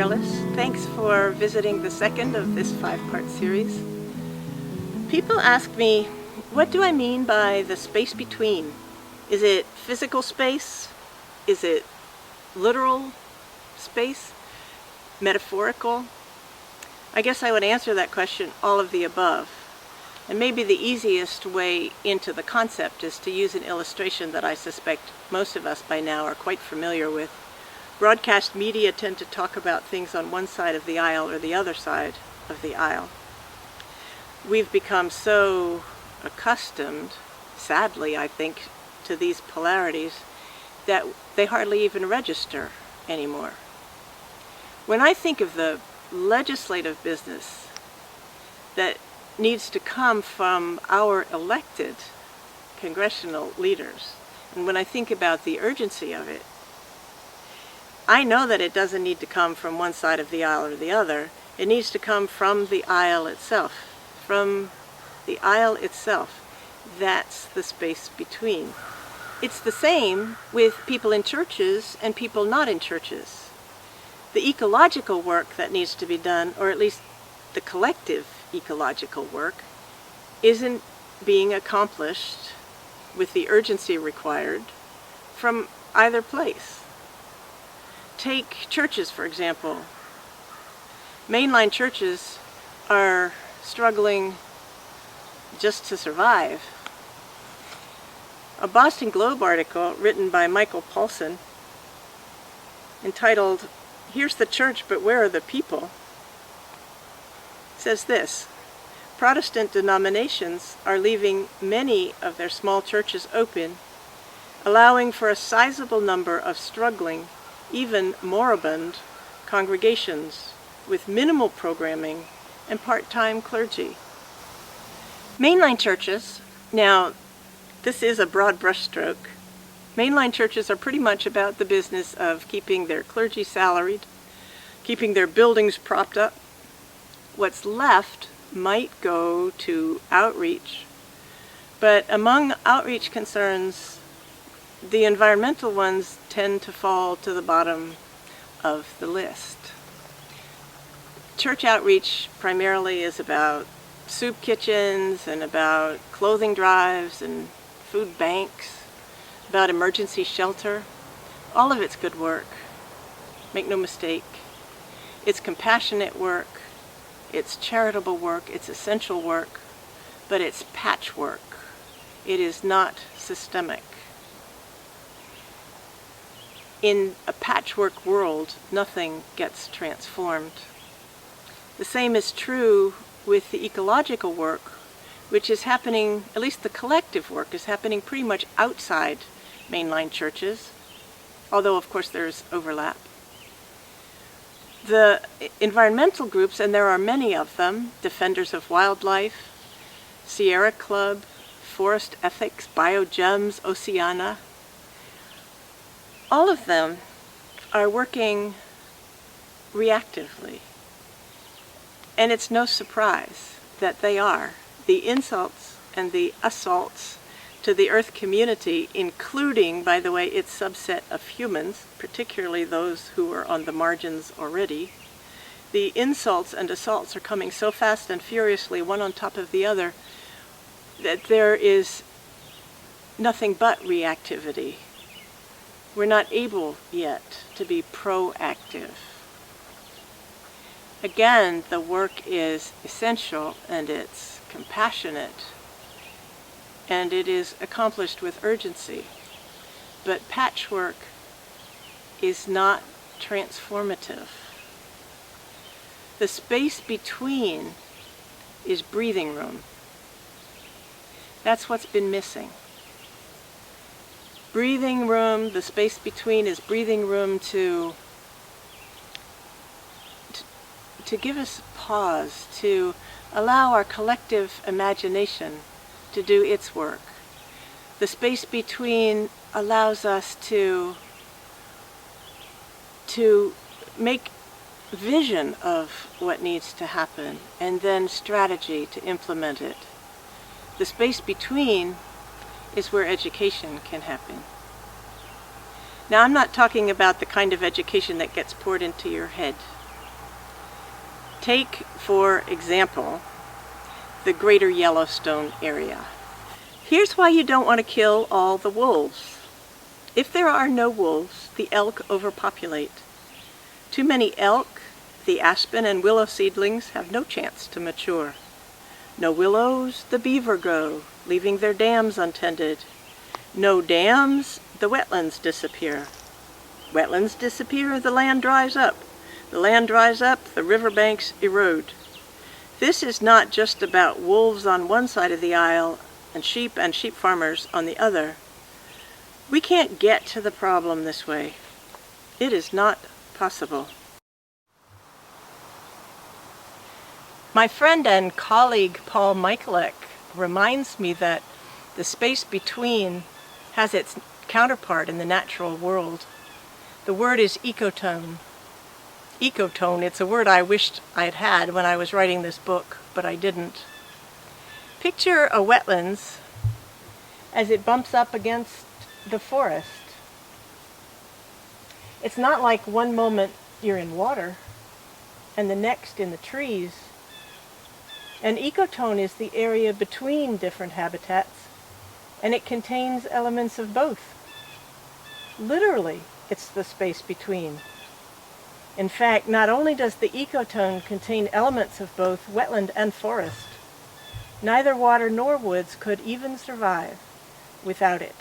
Fearless. Thanks for visiting the second of this 5-part series. People ask me, what do I mean by the space between? Is it physical space? Is it literal space? Metaphorical? I guess I would answer that question, all of the above. And maybe the easiest way into the concept is to use an illustration that I suspect most of us by now are quite familiar with. Broadcast media tend to talk about things on one side of the aisle or the other side of the aisle. We've become so accustomed, sadly I think, to these polarities that they hardly even register anymore. When I think of the legislative business that needs to come from our elected congressional leaders, and when I think about the urgency of it, I know that it doesn't need to come from one side of the aisle or the other. It needs to come from the aisle itself. From the aisle itself. That's the space between. It's the same with people in churches and people not in churches. The ecological work that needs to be done, or at least the collective ecological work, isn't being accomplished with the urgency required from either place. Take churches, for example. Mainline churches are struggling just to survive. A Boston Globe article written by Michael Paulson, entitled, "Here's the Church, but Where are the People?" says this: Protestant denominations are leaving many of their small churches open, allowing for a sizable number of struggling, even moribund, congregations with minimal programming and part-time clergy. Mainline churches, now this is a broad brushstroke, mainline churches are pretty much about the business of keeping their clergy salaried, keeping their buildings propped up. What's left might go to outreach, but among outreach concerns, the environmental ones tend to fall to the bottom of the list. Church outreach primarily is about soup kitchens and about clothing drives and food banks, about emergency shelter. All of it's good work, make no mistake. It's compassionate work, it's charitable work, it's essential work, but it's patchwork. It is not systemic. In a patchwork world, nothing gets transformed. The same is true with the ecological work, which is happening, at least the collective work, is happening pretty much outside mainline churches, although of course there's overlap. The environmental groups, and there are many of them, Defenders of Wildlife, Sierra Club, Forest Ethics, BioGems, Oceana, all of them are working reactively. And it's no surprise that they are. The insults and the assaults to the Earth community, including, by the way, its subset of humans, particularly those who are on the margins already, the insults and assaults are coming so fast and furiously, one on top of the other, that there is nothing but reactivity. We're not able yet to be proactive. Again, the work is essential and it's compassionate and it is accomplished with urgency. But patchwork is not transformative. The space between is breathing room. That's what's been missing. Breathing room, the space between is breathing room to give us pause, to allow our collective imagination to do its work. The space between allows us to make vision of what needs to happen and then strategy to implement it. The space between is where education can happen. Now, I'm not talking about the kind of education that gets poured into your head. Take, for example, the greater Yellowstone area. Here's why you don't want to kill all the wolves. If there are no wolves, the elk overpopulate. Too many elk, the aspen and willow seedlings have no chance to mature. No willows, the beaver go, leaving their dams untended. No dams, the wetlands disappear. Wetlands disappear, the land dries up. The land dries up, the riverbanks erode. This is not just about wolves on one side of the aisle and sheep farmers on the other. We can't get to the problem this way. It is not possible. My friend and colleague Paul Michalek reminds me that the space between has its counterpart in the natural world. The word is ecotone. Ecotone, it's a word I wished I'd had when I was writing this book, but I didn't. Picture a wetlands as it bumps up against the forest. It's not like one moment you're in water and the next in the trees. An ecotone is the area between different habitats, and it contains elements of both. Literally, it's the space between. In fact, not only does the ecotone contain elements of both wetland and forest, neither water nor woods could even survive without it.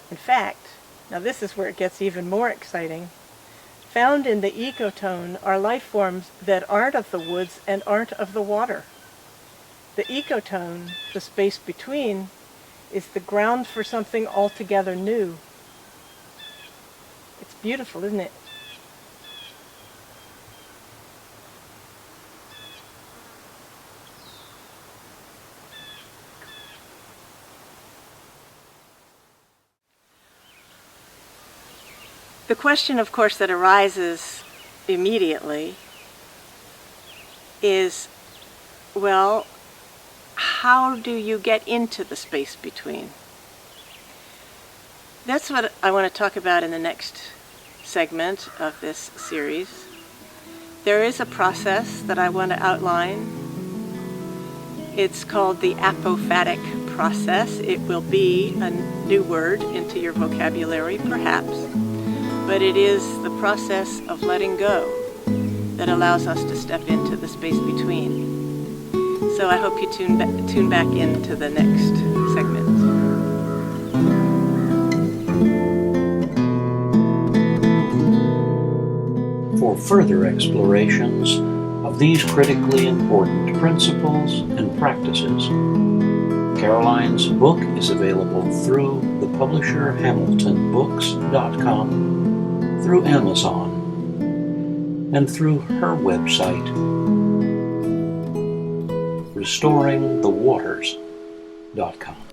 In fact, now this is where it gets even more exciting, found in the ecotone are life forms that aren't of the woods and aren't of the water. The ecotone, the space between, is the ground for something altogether new. It's beautiful, isn't it? The question, of course, that arises immediately is, well, how do you get into the space between? That's what I want to talk about in the next segment of this series. There is a process that I want to outline. It's called the apophatic process. It will be a new word into your vocabulary, perhaps. But it is the process of letting go that allows us to step into the space between. So I hope you tune back into the next segment. For further explorations of these critically important principles and practices, Caroline's book is available through the publisher HamiltonBooks.com, through Amazon, and through her website, RestoringTheWaters.com.